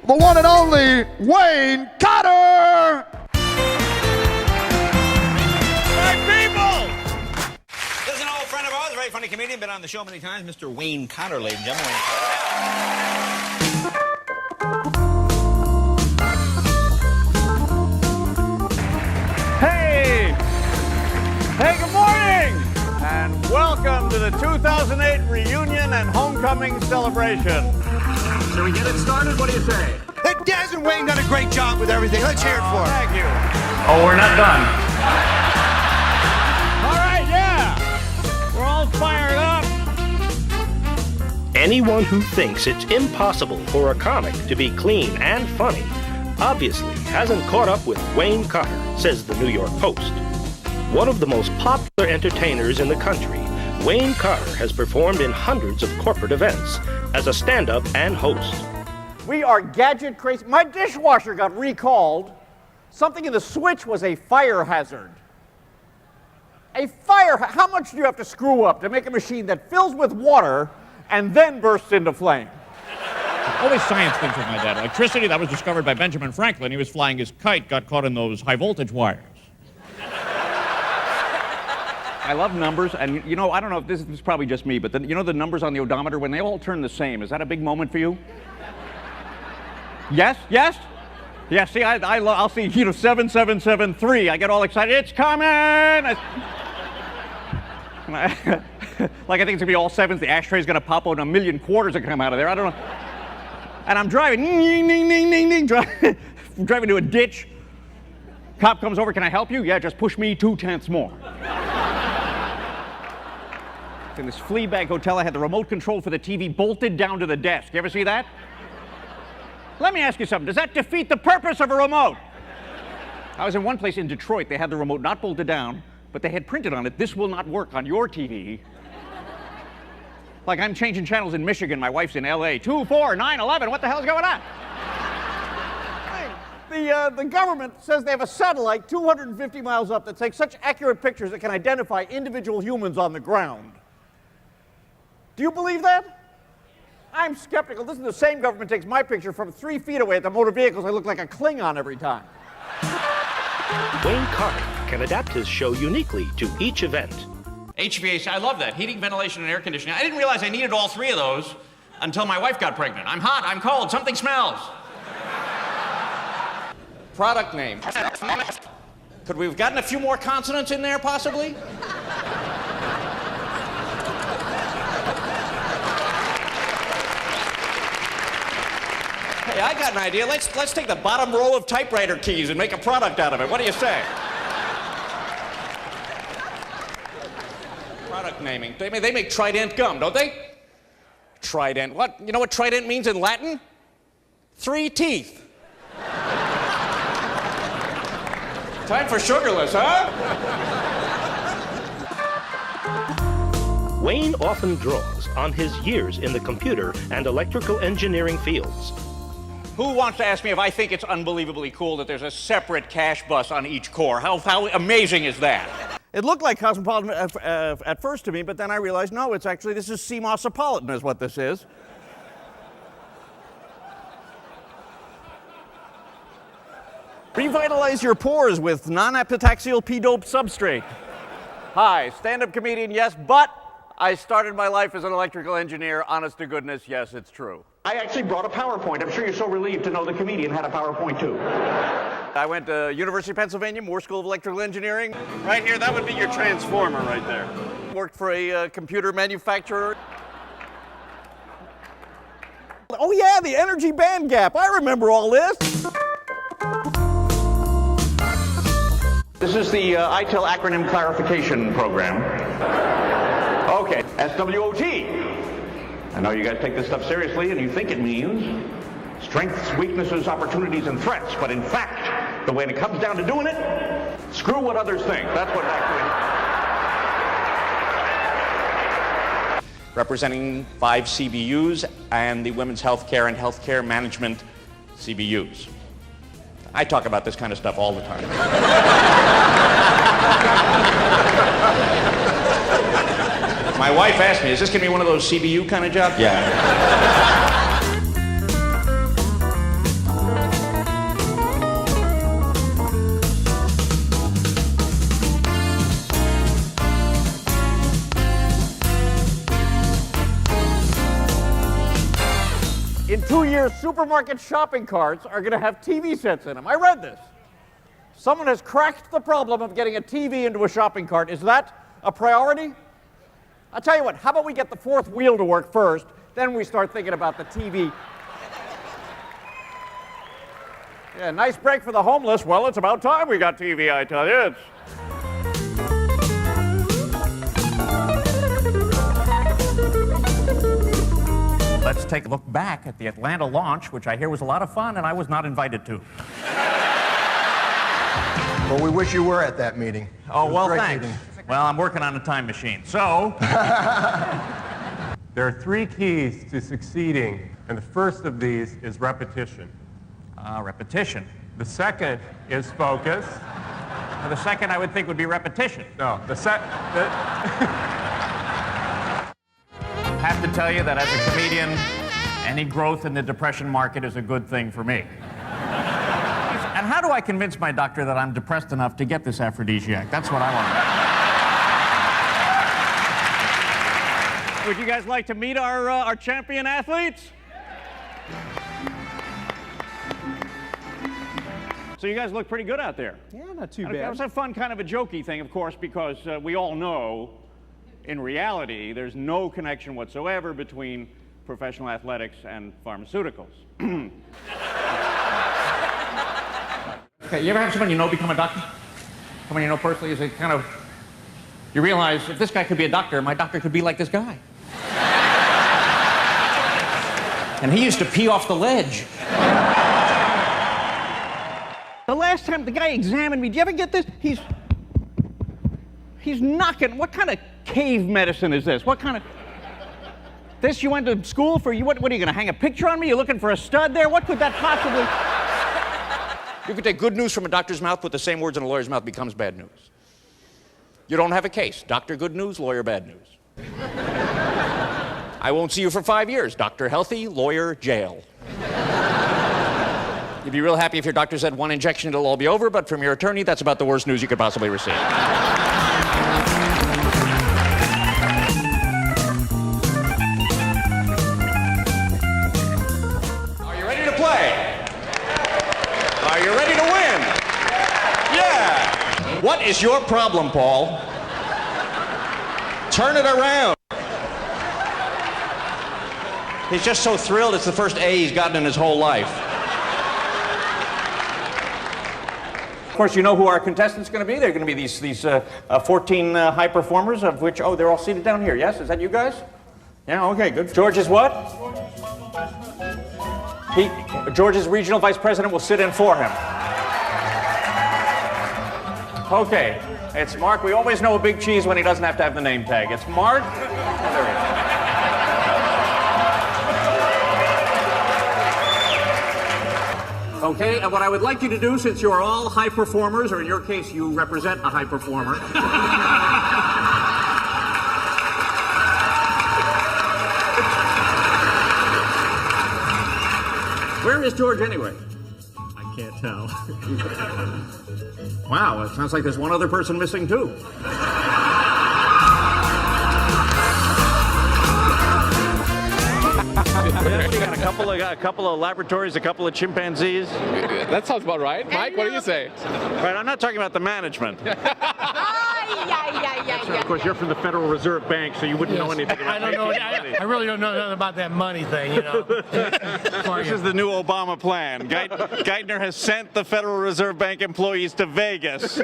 the one and only Wayne Cotter! My people! This is an old friend of ours, a very funny comedian, been on the show many times, Mr. Wayne Cotter, ladies and gentlemen. Hey! Hey, good morning! And welcome to the 2008 reunion and homecoming celebration. Shall we get it started? What do you say? Hey, Daz and Wayne done a great job with everything. Let's hear it for them. Thank you. Oh, we're not done. All right, yeah! We're all fired up. Anyone who thinks it's impossible for a comic to be clean and funny obviously hasn't caught up with Wayne Cotter, says the New York Post. One of the most popular entertainers in the country, Wayne Cotter has performed in hundreds of corporate events as a stand-up and host. We are gadget crazy. My dishwasher got recalled. Something in the switch was a fire hazard. How much do you have to screw up to make a machine that fills with water and then bursts into flame? Always science things with my dad. Electricity, that was discovered by Benjamin Franklin. He was flying his kite, got caught in those high voltage wires. I love numbers, and you know, I don't know if this is probably just me, but you know the numbers on the odometer, when they all turn the same, is that a big moment for you? Yes? Yes? Yeah, see, I'll see, 7773. I get all excited. It's coming! Like, I think it's gonna be all sevens. The ashtray's gonna pop out and a million quarters are gonna come out of there. I don't know. And I'm driving, driving to a ditch. Cop comes over, can I help you? Yeah, just push me 2/10 more. In this flea bag hotel, I had the remote control for the TV bolted down to the desk. You ever see that? Let me ask you something. Does that defeat the purpose of a remote? I was in one place in Detroit. They had the remote not bolted down, but they had printed on it, "This will not work on your TV." Like I'm changing channels in Michigan. My wife's in LA. 2, 4, 9, 11. What the hell's going on? The government says they have a satellite 250 miles up that takes such accurate pictures it can identify individual humans on the ground. Do you believe that? I'm skeptical. This is the same government takes my picture from 3 feet away at the motor vehicles. I look like a Klingon every time. Wayne Cotter can adapt his show uniquely to each event. HVAC, I love that. Heating, ventilation, and air conditioning. I didn't realize I needed all 3 of those until my wife got pregnant. I'm hot, I'm cold, something smells. Product name. Could we have gotten a few more consonants in there, possibly? Hey, I got an idea. Let's take the bottom row of typewriter keys and make a product out of it. What do you say? Product naming. They make Trident gum, don't they? Trident. What? You know what Trident means in Latin? 3 teeth. Time for sugarless, huh? Wayne often draws on his years in the computer and electrical engineering fields. Who wants to ask me if I think it's unbelievably cool that there's a separate cash bus on each core? How amazing is that? It looked like Cosmopolitan at first to me, but then I realized, no, this is CMOSopolitan is what this is. Revitalize your pores with non-epitaxial P-dope substrate. Hi, stand-up comedian, yes, but I started my life as an electrical engineer. Honest to goodness, yes, it's true. I actually brought a PowerPoint. I'm sure you're so relieved to know the comedian had a PowerPoint too. I went to University of Pennsylvania, Moore School of Electrical Engineering. Right here, that would be your transformer right there. Worked for a computer manufacturer. Oh yeah, the energy band gap. I remember all this. This is the ITIL acronym clarification program. Okay, SWOT. I know you guys take this stuff seriously and you think it means strengths, weaknesses, opportunities, and threats, but in fact, when it comes down to doing it, screw what others think. That's what actually... Representing 5 CBUs and the Women's Healthcare and Healthcare Management CBUs. I talk about this kind of stuff all the time. My wife asked me, is this going to be one of those CBU kind of jobs? Yeah. In 2 years, supermarket shopping carts are going to have TV sets in them. I read this. Someone has cracked the problem of getting a TV into a shopping cart. Is that a priority? I'll tell you what, how about we get the fourth wheel to work first, then we start thinking about the TV. Yeah, nice break for the homeless. Well, it's about time we got TV, I tell you. Let's take a look back at the Atlanta launch, which I hear was a lot of fun, and I was not invited to. Well, we wish you were at that meeting. Oh, well, thanks. Well, I'm working on a time machine, so... There are 3 keys to succeeding, and the first of these is repetition. Repetition. The second is focus. Well, the second I would think would be repetition. No, I have to tell you that as a comedian, any growth in the depression market is a good thing for me. And how do I convince my doctor that I'm depressed enough to get this aphrodisiac? That's what I want. Would you guys like to meet our champion athletes? So you guys look pretty good out there. Yeah, not too It bad. was a fun kind of a jokey thing, of course, because we all know, in reality, there's no connection whatsoever between professional athletics and pharmaceuticals. Okay, you ever have someone you know become a doctor? Someone you know personally is a kind of... You realize, if this guy could be a doctor, my doctor could be like this guy. And he used to pee off the ledge. The last time the guy examined me, do you ever get this? He's knocking. What kind of cave medicine is this? What kind of... This you went to school for? What are you going to hang a picture on me? You looking for a stud there? What could that possibly... You could take good news from a doctor's mouth, put the same words in a lawyer's mouth, becomes bad news. You don't have a case. Doctor, good news. Lawyer, bad news. I won't see you for 5 years. Doctor, healthy. Lawyer, jail. You'd be real happy if your doctor said 1 injection, it'll all be over, but from your attorney, that's about the worst news you could possibly receive. Are you ready to play? Are you ready to win? Yeah! What is your problem, Paul? Turn it around. He's just so thrilled it's the first A he's gotten in his whole life. Of course, you know who our contestants are going to be? They're going to be these 14 high performers, of which, oh, they're all seated down here, yes? Is that you guys? Yeah, okay, good. George is what? George's regional vice president will sit in for him. Okay, it's Mark. We always know a big cheese when he doesn't have to have the name tag. It's Mark. Oh, there he is. Okay, and what I would like you to do, since you are all high performers, or in your case, you represent a high performer. Where is George anyway? I can't tell. Wow, it sounds like there's one other person missing too. We got a couple of laboratories, a couple of chimpanzees. That sounds about right. Mike, what do you say? Right, I'm not talking about the management. Of course, you're from the Federal Reserve Bank, so you wouldn't know anything about I don't know. I really don't know nothing about that money thing, you know. This is the new Obama plan. Geithner has sent the Federal Reserve Bank employees to Vegas.